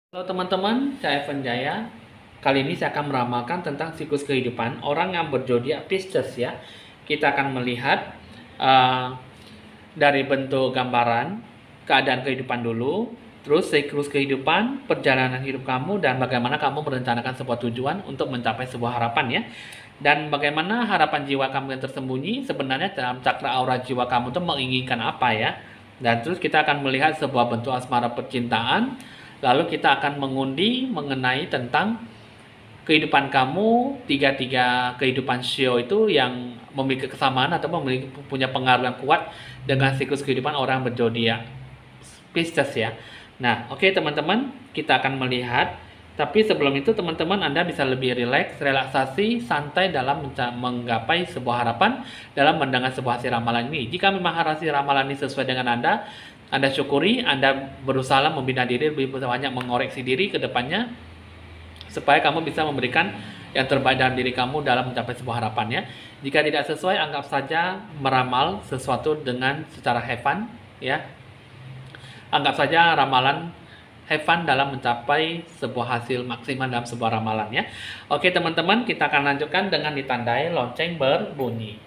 Halo teman-teman, saya Evan Jaya. Kali ini saya akan meramalkan tentang siklus kehidupan orang yang berzodiak Pisces ya. Kita akan melihat uh, dari bentuk gambaran keadaan kehidupan dulu, terus siklus kehidupan, perjalanan hidup kamu, dan bagaimana kamu merencanakan sebuah tujuan untuk mencapai sebuah harapan ya. Dan bagaimana harapan jiwa kamu yang tersembunyi sebenarnya dalam cakra aura jiwa kamu itu menginginkan apa ya. Dan terus kita akan melihat sebuah bentuk asmara percintaan. Lalu kita akan mengundi mengenai tentang kehidupan kamu, tiga kehidupan Shio itu yang memiliki kesamaan atau punya pengaruh yang kuat dengan siklus kehidupan orang berzodiak Pisces ya. Nah, oke teman-teman, kita akan melihat. Tapi sebelum itu teman-teman Anda bisa lebih rileks, relaksasi, santai dalam menggapai sebuah harapan dalam mendengar sebuah hasil ramalan ini. Jika memang hasil ramalan ini sesuai dengan Anda syukuri, Anda berusaha membina diri, lebih banyak mengoreksi diri ke depannya, supaya kamu bisa memberikan yang terbaik dalam diri kamu dalam mencapai sebuah harapan ya. Jika tidak sesuai, anggap saja meramal sesuatu dengan secara have fun ya. Anggap saja ramalan have fun dalam mencapai sebuah hasil maksimal dalam sebuah ramalan ya. Oke teman-teman, kita akan lanjutkan dengan ditandai lonceng berbunyi.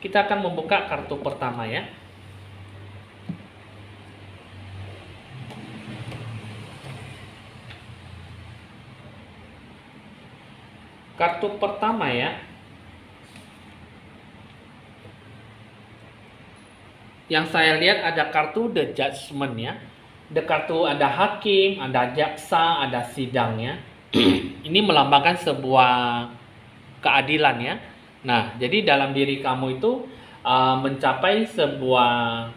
Kita akan membuka kartu pertama ya. Kartu pertama ya. Yang saya lihat ada kartu The Judgment ya. The kartu ada hakim, ada jaksa, ada sidangnya. Ini melambangkan sebuah keadilan ya. Nah, jadi dalam diri kamu itu mencapai sebuah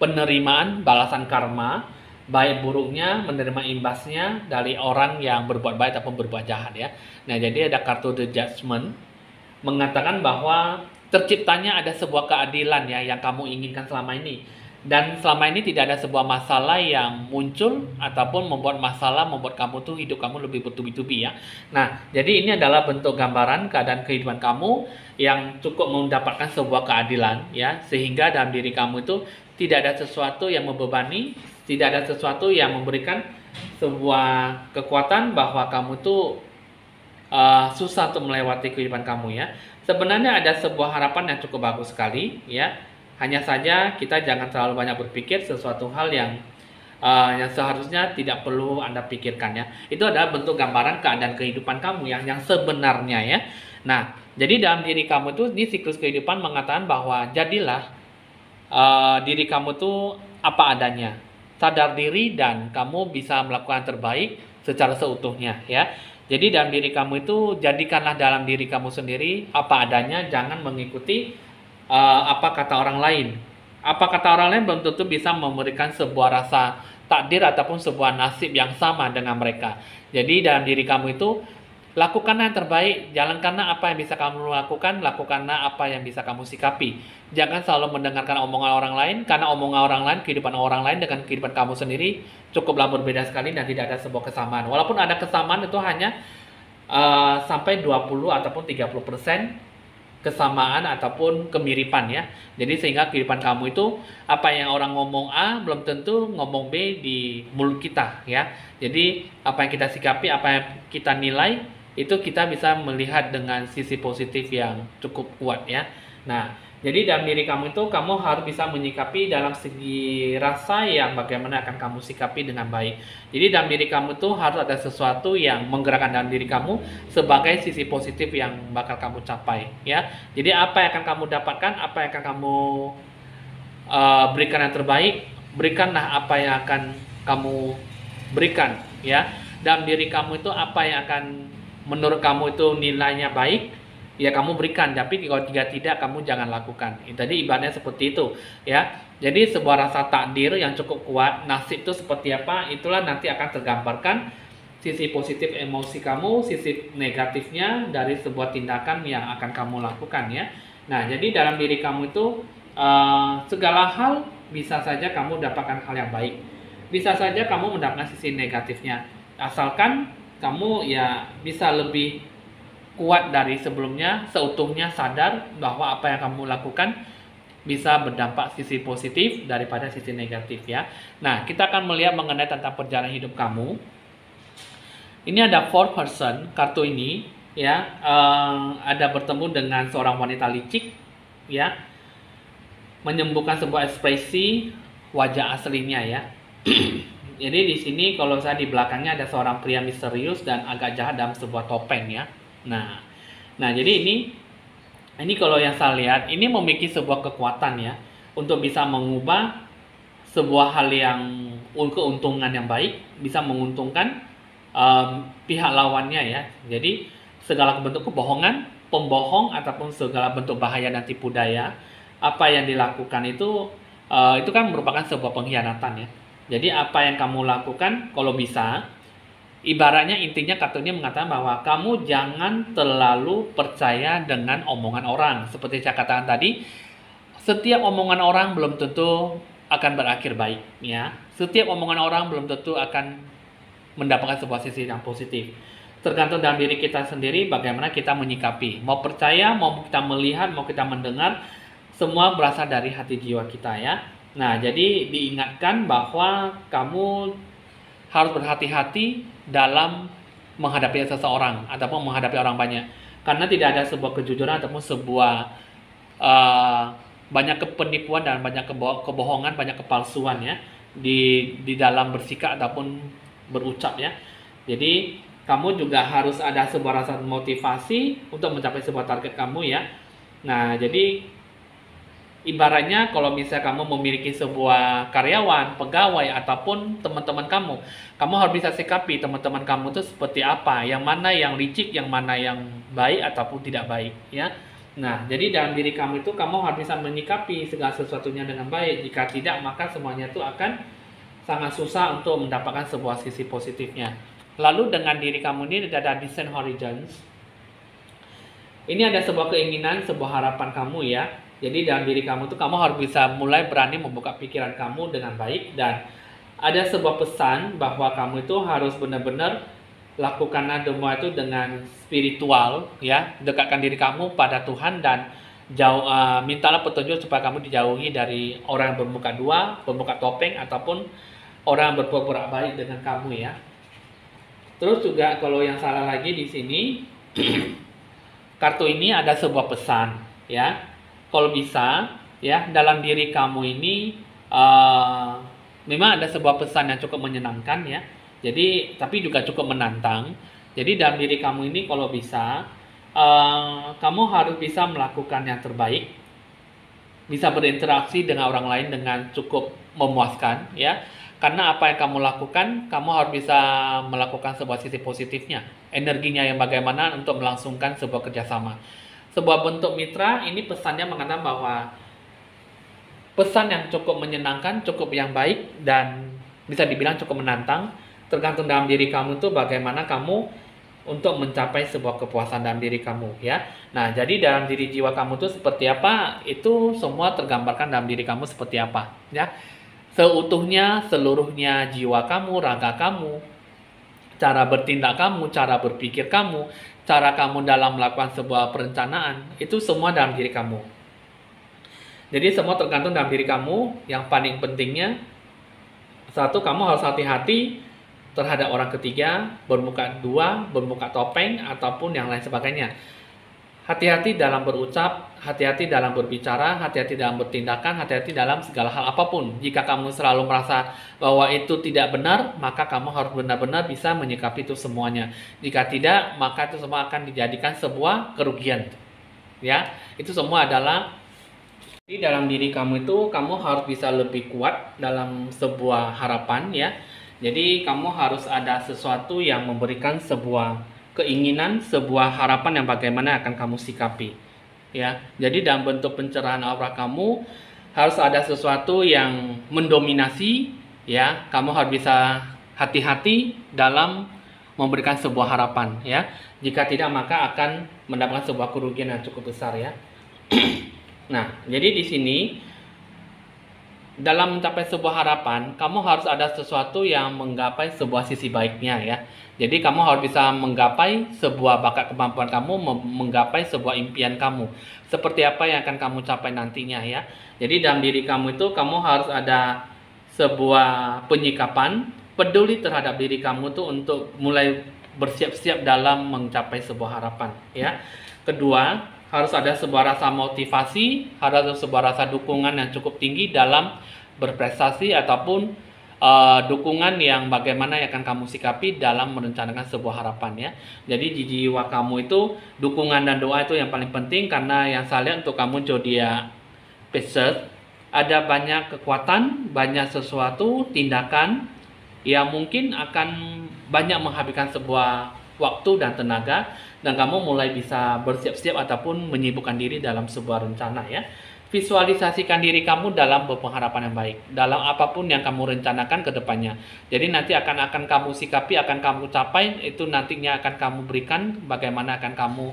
penerimaan balasan karma, baik buruknya menerima imbasnya dari orang yang berbuat baik ataupun berbuat jahat ya. Nah, jadi ada kartu The Judgment mengatakan bahwa terciptanya ada sebuah keadilan ya yang kamu inginkan selama ini. Dan selama ini tidak ada sebuah masalah yang muncul ataupun membuat masalah membuat kamu tuh hidup kamu lebih bertubi-tubi ya. Nah, jadi ini adalah bentuk gambaran keadaan kehidupan kamu yang cukup mendapatkan sebuah keadilan ya, sehingga dalam diri kamu itu tidak ada sesuatu yang membebani, tidak ada sesuatu yang memberikan sebuah kekuatan bahwa kamu tuh susah untuk melewati kehidupan kamu ya. Sebenarnya ada sebuah harapan yang cukup bagus sekali ya. Hanya saja kita jangan terlalu banyak berpikir sesuatu hal yang seharusnya tidak perlu Anda pikirkan ya. Itu adalah bentuk gambaran keadaan kehidupan kamu yang sebenarnya ya. Nah, jadi dalam diri kamu itu di siklus kehidupan mengatakan bahwa jadilah diri kamu tuh apa adanya. Sadar diri dan kamu bisa melakukan yang terbaik secara seutuhnya ya. Jadi dalam diri kamu itu jadikanlah dalam diri kamu sendiri apa adanya, jangan mengikuti apa kata orang lain. Apa kata orang lain belum tentu bisa memberikan sebuah rasa takdir ataupun sebuah nasib yang sama dengan mereka. Jadi dalam diri kamu itu lakukanlah yang terbaik, jalankanlah apa yang bisa kamu lakukanlah apa yang bisa kamu sikapi. Jangan selalu mendengarkan omongan orang lain, karena omongan orang lain, kehidupan orang lain dengan kehidupan kamu sendiri cukuplah berbeda sekali dan tidak ada sebuah kesamaan. Walaupun ada kesamaan itu hanya sampai 20 ataupun 30% kesamaan ataupun kemiripan ya. Jadi sehingga kehidupan kamu itu apa yang orang ngomong A belum tentu ngomong B di mulut kita ya. Jadi apa yang kita sikapi, apa yang kita nilai itu kita bisa melihat dengan sisi positif yang cukup kuat ya. Nah, jadi dalam diri kamu itu kamu harus bisa menyikapi dalam segi rasa yang bagaimana akan kamu sikapi dengan baik. Jadi dalam diri kamu itu harus ada sesuatu yang menggerakkan dalam diri kamu sebagai sisi positif yang bakal kamu capai ya. Jadi apa yang akan kamu dapatkan, apa yang akan kamu berikan yang terbaik, berikanlah apa yang akan kamu berikan ya. Dalam diri kamu itu apa yang akan menurut kamu itu nilainya baik, ya kamu berikan. Tapi kalau tidak kamu jangan lakukan. Tadi ibaratnya seperti itu ya. Jadi sebuah rasa takdir yang cukup kuat, nasib itu seperti apa, itulah nanti akan tergambarkan sisi positif emosi kamu, sisi negatifnya dari sebuah tindakan yang akan kamu lakukan ya. Nah, jadi dalam diri kamu itu segala hal bisa saja kamu dapatkan hal yang baik, bisa saja kamu mendapatkan sisi negatifnya, asalkan kamu ya bisa lebih kuat dari sebelumnya, seutuhnya sadar bahwa apa yang kamu lakukan bisa berdampak sisi positif daripada sisi negatif ya. Nah, kita akan melihat mengenai tentang perjalanan hidup kamu. Ini ada 4 person, kartu ini ya, ada bertemu dengan seorang wanita licik ya, menyembuhkan sebuah ekspresi wajah aslinya ya. Jadi di sini kalau saya di belakangnya ada seorang pria misterius dan agak jahat dalam sebuah topeng ya. Nah, jadi ini kalau yang saya lihat ini memiliki sebuah kekuatan ya untuk bisa mengubah sebuah hal yang keuntungan yang baik, bisa menguntungkan pihak lawannya ya. Jadi segala bentuk kebohongan, pembohong ataupun segala bentuk bahaya dan tipu daya, apa yang dilakukan itu kan merupakan sebuah pengkhianatan ya. Jadi apa yang kamu lakukan kalau bisa, ibaratnya intinya kartunya mengatakan bahwa kamu jangan terlalu percaya dengan omongan orang. Seperti saya katakan tadi, setiap omongan orang belum tentu akan berakhir baik ya. Setiap omongan orang belum tentu akan mendapatkan sebuah sisi yang positif. Tergantung dalam diri kita sendiri bagaimana kita menyikapi. Mau percaya, mau kita melihat, mau kita mendengar, semua berasal dari hati jiwa kita ya. Nah, jadi diingatkan bahwa kamu harus berhati-hati dalam menghadapi seseorang ataupun menghadapi orang banyak. Karena tidak ada sebuah kejujuran ataupun sebuah banyak penipuan dan banyak kebohongan, banyak kepalsuan ya di dalam bersikap ataupun berucap ya. Jadi kamu juga harus ada sebuah rasa motivasi untuk mencapai sebuah target kamu ya. Nah, jadi ibaratnya kalau misalnya kamu memiliki sebuah karyawan, pegawai ataupun teman-teman kamu harus bisa sikapi teman-teman kamu itu seperti apa, yang mana yang licik, yang mana yang baik ataupun tidak baik ya. Nah, jadi dalam diri kamu itu kamu harus bisa menyikapi segala sesuatunya dengan baik. Jika tidak, maka semuanya itu akan sangat susah untuk mendapatkan sebuah sisi positifnya. Lalu dengan diri kamu ini ada Descent Horizons. Ini ada sebuah keinginan, sebuah harapan kamu ya. Jadi dalam diri kamu itu kamu harus bisa mulai berani membuka pikiran kamu dengan baik, dan ada sebuah pesan bahwa kamu itu harus benar-benar lakukanlah semua itu dengan spiritual ya. Dekatkan diri kamu pada Tuhan dan mintalah petunjuk supaya kamu dijauhi dari orang yang bermuka dua, bermuka topeng ataupun orang yang berpura-pura baik dengan kamu ya. Terus juga kalau yang salah lagi di sini kartu ini ada sebuah pesan ya. Kalau bisa ya, dalam diri kamu ini memang ada sebuah pesan yang cukup menyenangkan ya. Jadi tapi juga cukup menantang. Jadi dalam diri kamu ini kalau bisa kamu harus bisa melakukan yang terbaik, bisa berinteraksi dengan orang lain dengan cukup memuaskan ya. Karena apa yang kamu lakukan, kamu harus bisa melakukan sebuah sisi positifnya, energinya yang bagaimana untuk melangsungkan sebuah kerjasama. Sebuah bentuk mitra, ini pesannya mengatakan bahwa pesan yang cukup menyenangkan, cukup yang baik, dan bisa dibilang cukup menantang. Tergantung dalam diri kamu itu bagaimana kamu untuk mencapai sebuah kepuasan dalam diri kamu ya. Nah, jadi dalam diri jiwa kamu itu seperti apa, itu semua tergambarkan dalam diri kamu seperti apa ya. Seutuhnya, seluruhnya jiwa kamu, raga kamu, cara bertindak kamu, cara berpikir kamu, cara kamu dalam melakukan sebuah perencanaan, itu semua dalam diri kamu. Jadi semua tergantung dalam diri kamu. Yang paling pentingnya, satu, kamu harus hati-hati terhadap orang ketiga, bermuka dua, bermuka topeng, ataupun yang lain sebagainya. Hati-hati dalam berucap, hati-hati dalam berbicara, hati-hati dalam bertindakan, hati-hati dalam segala hal apapun. Jika kamu selalu merasa bahwa itu tidak benar, maka kamu harus benar-benar bisa menyikapi itu semuanya. Jika tidak, maka itu semua akan dijadikan sebuah kerugian. Ya, itu semua adalah di dalam diri kamu itu kamu harus bisa lebih kuat dalam sebuah harapan ya. Jadi kamu harus ada sesuatu yang memberikan sebuah keinginan, sebuah harapan yang bagaimana akan kamu sikapi ya. Jadi dalam bentuk pencerahan aura kamu harus ada sesuatu yang mendominasi ya. Kamu harus bisa hati-hati dalam memberikan sebuah harapan ya. Jika tidak, maka akan mendapatkan sebuah kerugian yang cukup besar ya. Nah, jadi di sini dalam mencapai sebuah harapan, kamu harus ada sesuatu yang menggapai sebuah sisi baiknya ya. Jadi kamu harus bisa menggapai sebuah bakat kemampuan kamu, menggapai sebuah impian kamu. Seperti apa yang akan kamu capai nantinya ya. Jadi dalam diri kamu itu kamu harus ada sebuah penyikapan, peduli terhadap diri kamu tuh untuk mulai bersiap-siap dalam mencapai sebuah harapan ya. Kedua, harus ada sebuah rasa motivasi, harus ada sebuah rasa dukungan yang cukup tinggi dalam berprestasi ataupun dukungan yang bagaimana yang akan kamu sikapi dalam merencanakan sebuah harapan ya. Jadi di jiwa kamu itu dukungan dan doa itu yang paling penting, karena yang saya lihat untuk kamu zodiak Pisces ada banyak kekuatan, banyak sesuatu tindakan yang mungkin akan banyak menghabiskan sebuah waktu dan tenaga, dan kamu mulai bisa bersiap-siap ataupun menyibukkan diri dalam sebuah rencana ya. Visualisasikan diri kamu dalam berpengharapan yang baik dalam apapun yang kamu rencanakan ke depannya. Jadi nanti akan kamu sikapi, akan kamu capai, itu nantinya akan kamu berikan bagaimana akan kamu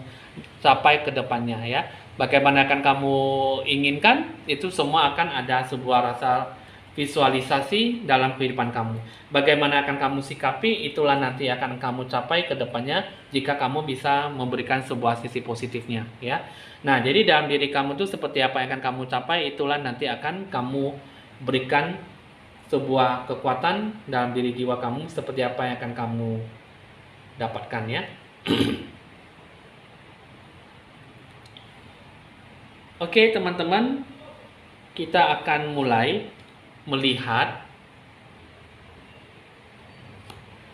capai ke depannya ya. Bagaimana akan kamu inginkan, itu semua akan ada sebuah rasa visualisasi dalam kehidupan kamu. Bagaimana akan kamu sikapi, itulah nanti akan kamu capai ke depannya jika kamu bisa memberikan sebuah sisi positifnya ya. Nah, jadi dalam diri kamu itu seperti apa yang akan kamu capai, itulah nanti akan kamu berikan sebuah kekuatan dalam diri jiwa kamu, seperti apa yang akan kamu dapatkan ya. Oke teman-teman, kita akan mulai melihat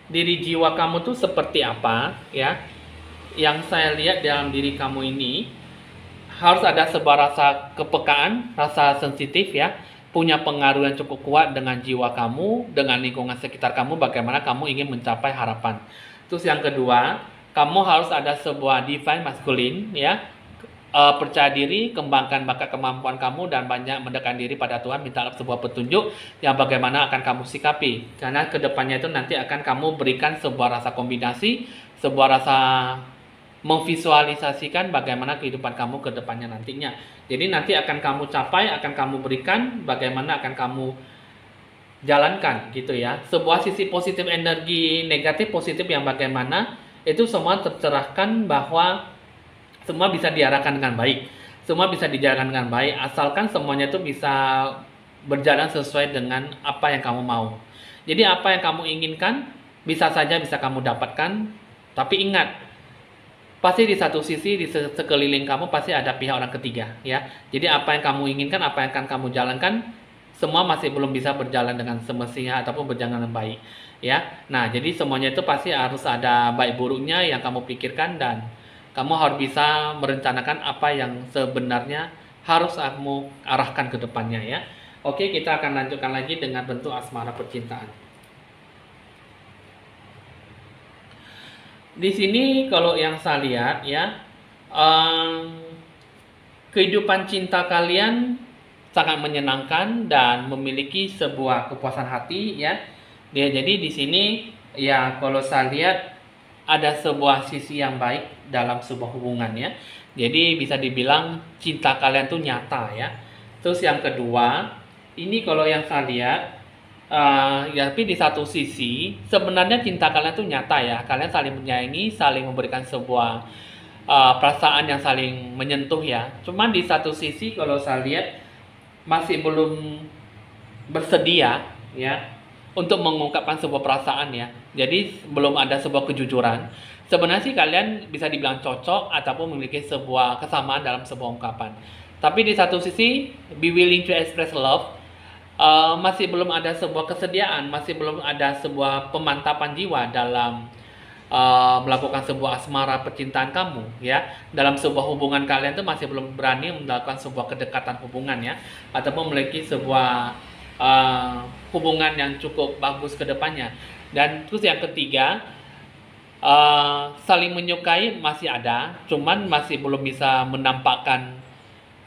diri jiwa kamu tuh seperti apa ya. Yang saya lihat dalam diri kamu ini harus ada sebuah rasa kepekaan, rasa sensitif ya, punya pengaruh yang cukup kuat dengan jiwa kamu, dengan lingkungan sekitar kamu, bagaimana kamu ingin mencapai harapan. Terus yang kedua, kamu harus ada sebuah divine masculine ya. Percaya diri, kembangkan bakat kemampuan kamu, dan banyak mendekatkan diri pada Tuhan, minta sebuah petunjuk yang bagaimana akan kamu sikapi, karena kedepannya itu nanti akan kamu berikan sebuah rasa kombinasi, sebuah rasa memvisualisasikan bagaimana kehidupan kamu ke depannya nantinya. Jadi nanti akan kamu capai, akan kamu berikan, bagaimana akan kamu jalankan gitu ya. Sebuah sisi positif, energi negatif positif yang bagaimana itu semua tercerahkan, bahwa semua bisa diarahkan dengan baik, semua bisa dijalankan dengan baik, asalkan semuanya itu bisa berjalan sesuai dengan apa yang kamu mau. Jadi apa yang kamu inginkan bisa saja bisa kamu dapatkan, tapi ingat, pasti di satu sisi di sekeliling kamu pasti ada pihak orang ketiga ya. Jadi apa yang kamu inginkan, apa yang akan kamu jalankan, semua masih belum bisa berjalan dengan semestinya ataupun berjalan dengan baik ya. Nah, jadi semuanya itu pasti harus ada baik buruknya yang kamu pikirkan, dan kamu harus bisa merencanakan apa yang sebenarnya harus kamu arahkan ke depannya ya. Oke, kita akan lanjutkan lagi dengan bentuk asmara percintaan. Di sini kalau yang saya lihat ya, kehidupan cinta kalian sangat menyenangkan dan memiliki sebuah kepuasan hati ya. Jadi di sini ya kalau saya lihat ada sebuah sisi yang baik dalam sebuah hubungan ya. Jadi bisa dibilang cinta kalian tuh nyata ya. Terus yang kedua, ini kalau yang saya lihat ya, tapi di satu sisi sebenarnya cinta kalian tuh nyata ya. Kalian saling menyayangi, saling memberikan sebuah perasaan yang saling menyentuh ya. Cuman di satu sisi kalau saya lihat masih belum bersedia ya untuk mengungkapkan sebuah perasaan ya. Jadi belum ada sebuah kejujuran. Sebenarnya sih kalian bisa dibilang cocok ataupun memiliki sebuah kesamaan dalam sebuah ungkapan. Tapi di satu sisi, be willing to express love, masih belum ada sebuah kesediaan, masih belum ada sebuah pemantapan jiwa dalam melakukan sebuah asmara percintaan kamu ya. Dalam sebuah hubungan kalian tuh masih belum berani melakukan sebuah kedekatan hubungan ya, ataupun memiliki sebuah hubungan yang cukup bagus ke depannya. Dan terus yang ketiga, saling menyukai masih ada, cuman masih belum bisa menampakkan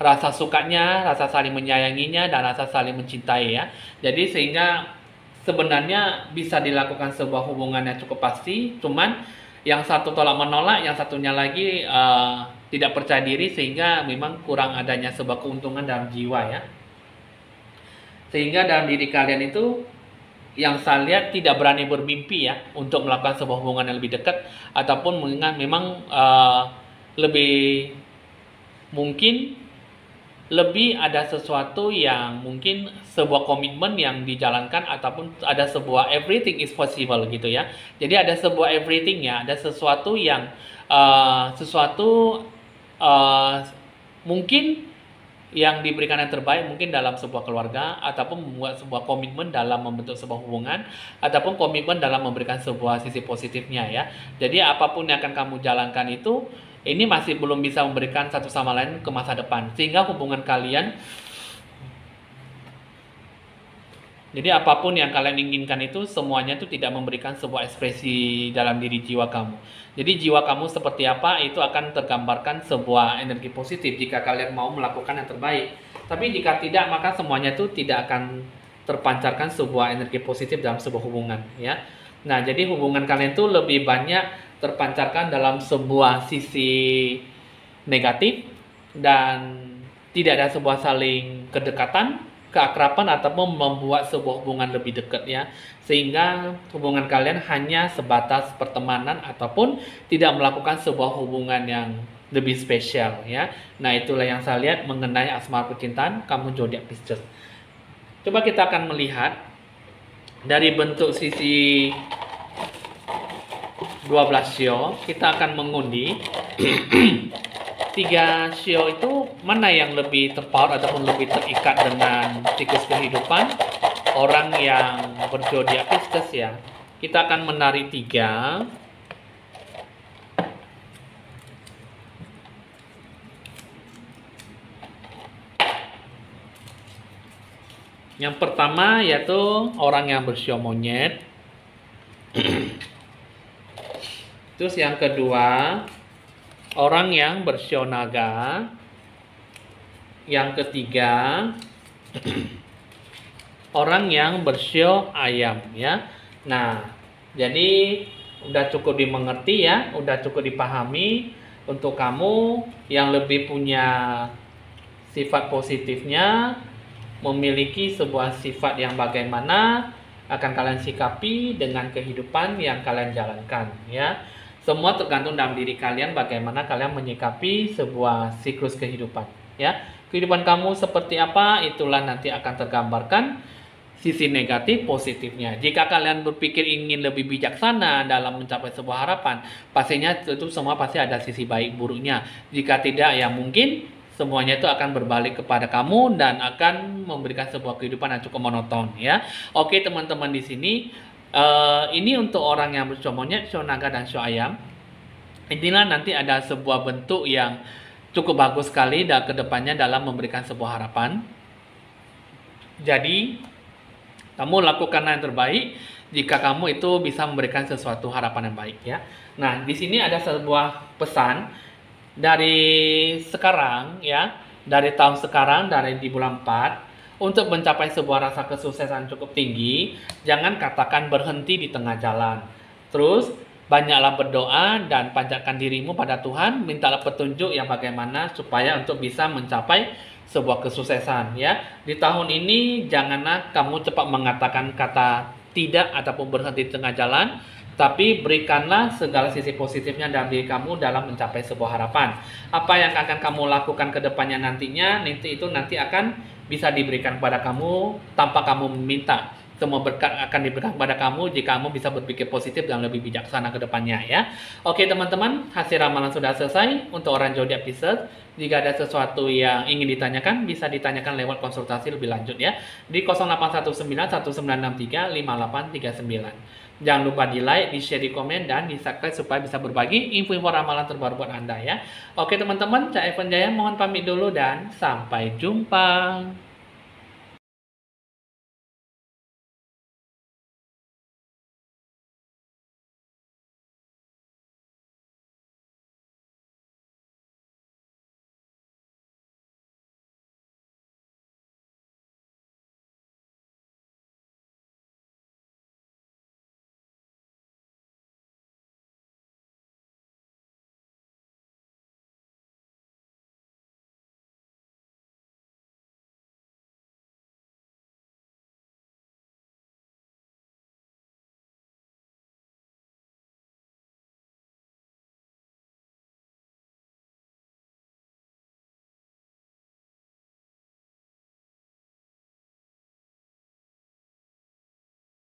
rasa sukanya, rasa saling menyayanginya, dan rasa saling mencintai ya. Jadi sehingga sebenarnya bisa dilakukan sebuah hubungan yang cukup pasti, cuman yang satu tolak menolak, yang satunya lagi tidak percaya diri, sehingga memang kurang adanya sebuah keuntungan dalam jiwa ya. Sehingga dalam diri kalian itu yang saya lihat tidak berani bermimpi ya untuk melakukan sebuah hubungan yang lebih dekat, ataupun memang lebih mungkin lebih ada sesuatu yang mungkin sebuah komitmen yang dijalankan, ataupun ada sebuah everything is possible gitu ya. Jadi ada sebuah everything ya, ada sesuatu yang mungkin yang diberikan yang terbaik mungkin dalam sebuah keluarga, ataupun membuat sebuah komitmen dalam membentuk sebuah hubungan, ataupun komitmen dalam memberikan sebuah sisi positifnya ya. Jadi apapun yang akan kamu jalankan itu, ini masih belum bisa memberikan satu sama lain ke masa depan, sehingga hubungan kalian, jadi apapun yang kalian inginkan itu semuanya itu tidak memberikan sebuah ekspresi dalam diri jiwa kamu. Jadi jiwa kamu seperti apa itu akan tergambarkan sebuah energi positif jika kalian mau melakukan yang terbaik. Tapi jika tidak, maka semuanya itu tidak akan terpancarkan sebuah energi positif dalam sebuah hubungan ya. Nah, jadi hubungan kalian itu lebih banyak terpancarkan dalam sebuah sisi negatif, dan tidak ada sebuah saling kedekatan, keakraban, ataupun membuat sebuah hubungan lebih dekat ya, sehingga hubungan kalian hanya sebatas pertemanan ataupun tidak melakukan sebuah hubungan yang lebih spesial ya. Nah, itulah yang saya lihat mengenai asmara percintaan kamu zodiak Pisces. Coba kita akan melihat dari bentuk sisi 12 shio, kita akan mengundi 3 shio itu mana yang lebih tepat ataupun lebih terikat dengan siklus kehidupan orang yang berzodiak Pisces ya. Kita akan menarik 3. Yang pertama yaitu orang yang bersio monyet. Terus yang kedua orang yang bersio naga. Yang ketiga orang yang bersio ayam ya. Nah, jadi udah cukup dimengerti ya, udah cukup dipahami. Untuk kamu yang lebih punya sifat positifnya, memiliki sebuah sifat yang bagaimana akan kalian sikapi dengan kehidupan yang kalian jalankan ya. Semua tergantung dalam diri kalian bagaimana kalian menyikapi sebuah siklus kehidupan ya. Kehidupan kamu seperti apa, itulah nanti akan tergambarkan sisi negatif positifnya. Jika kalian berpikir ingin lebih bijaksana dalam mencapai sebuah harapan, pastinya itu semua pasti ada sisi baik buruknya. Jika tidak, ya mungkin semuanya itu akan berbalik kepada kamu dan akan memberikan sebuah kehidupan yang cukup monoton ya. Oke teman-teman, di sini ini untuk orang yang bersio monyet, shio naga, dan shio ayam. Inilah nanti ada sebuah bentuk yang cukup bagus sekali dan kedepannya dalam memberikan sebuah harapan. Jadi kamu lakukan yang terbaik jika kamu itu bisa memberikan sesuatu harapan yang baik ya. Nah, di sini ada sebuah pesan dari sekarang ya, dari tahun sekarang, dari di bulan 4. Untuk mencapai sebuah rasa kesuksesan cukup tinggi, jangan katakan berhenti di tengah jalan. Terus, banyaklah berdoa dan panjatkan dirimu pada Tuhan, mintalah petunjuk yang bagaimana supaya untuk bisa mencapai sebuah kesuksesan ya. Di tahun ini, janganlah kamu cepat mengatakan kata tidak ataupun berhenti di tengah jalan, tapi berikanlah segala sisi positifnya dalam diri kamu dalam mencapai sebuah harapan. Apa yang akan kamu lakukan ke depannya nantinya, itu nanti akan bisa diberikan kepada kamu tanpa kamu meminta. Semua berkat akan diberikan kepada kamu jika kamu bisa berpikir positif dan lebih bijaksana ke depannya ya. Oke teman-teman, hasil ramalan sudah selesai untuk orang zodiak Pisces. Jika ada sesuatu yang ingin ditanyakan, bisa ditanyakan lewat konsultasi lebih lanjut ya. Di 081919635839. Jangan lupa di like, di share, di komen, dan di subscribe supaya bisa berbagi info-info ramalan terbaru buat Anda ya. Oke teman-teman, saya Evan Jaya mohon pamit dulu dan sampai jumpa.